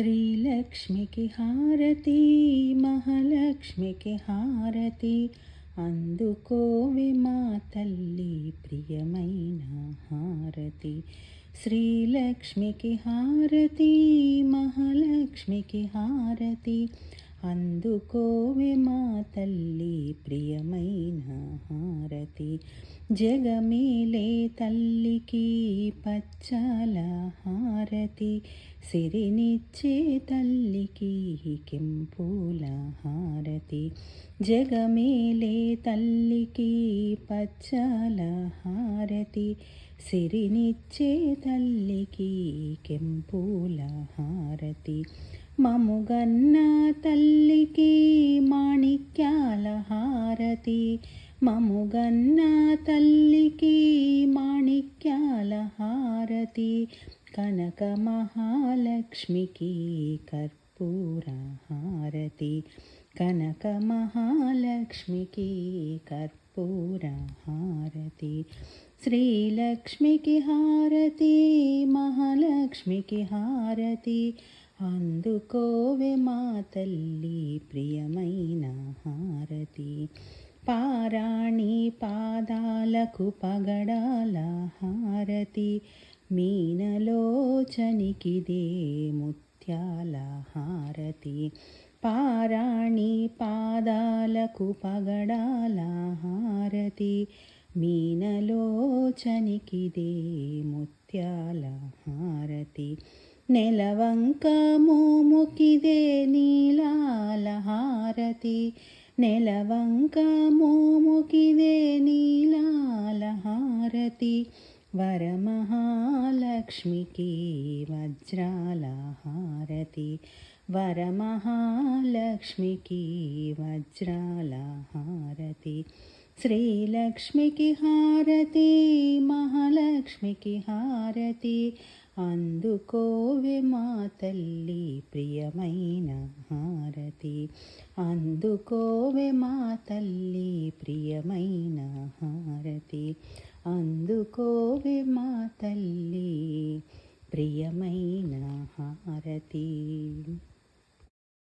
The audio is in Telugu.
శ్రీలక్ష్మికి హారతి, మహాలక్ష్మికి హారతి, అందుకోవే మా తల్లి ప్రియమైన హారతి. శ్రీలక్ష్మికి హారతి, మహాలక్ష్మికి హారతి, అందుకోవే మా తల్లి ప్రియమైన హారతి. జగమేలే తల్లికి పచ్చల హారతి, సిరినిచ్చే తల్లికి కెంపుల హారతి. జగమేలే తల్లికి పచ్చల హారతి, సిరినిచ్చే తల్లికి కెంపుల హారతి. మముగన్న తల్లికి మాణిక్యాల హారతి, మముగన్న తల్లికి మాణిక్యాల హారతి. కనక మహాలక్ష్మికి కర్పూర హారతి, కనక మహాలక్ష్మికి కర్పూర హారతి. శ్రీలక్ష్మికి హారతి, మహాలక్ష్మికి హారతి, అందుకోవే మా తల్లి ప్రియమైన హారతి. పారాణి పాదాలకు పగడాల హారతి, మీనలోచనికిదే ముత్యాల హారతి. పారాణి పాదాలకు పగడాల హారతి, మీనలోచనికిదే ముత్యాల హారతి. నెలవంక మోముకిదే నీలాల హారతి, నెలవంక మోముకిదే నీలాల హారతి. వరమహాలక్ష్మికి వజ్రాల హారతి, వరమహాలక్ష్మికి వజ్రాల హారతి. శ్రీలక్ష్మికి హారతి, మహాలక్ష్మికి హారతి, అందుకోవే మా తల్లి ప్రియమైన హారతి. అందుకోవే మా తల్లి ప్రియమైన హారతి, అందుకోవే మా తల్లి ప్రియమైన హారతి.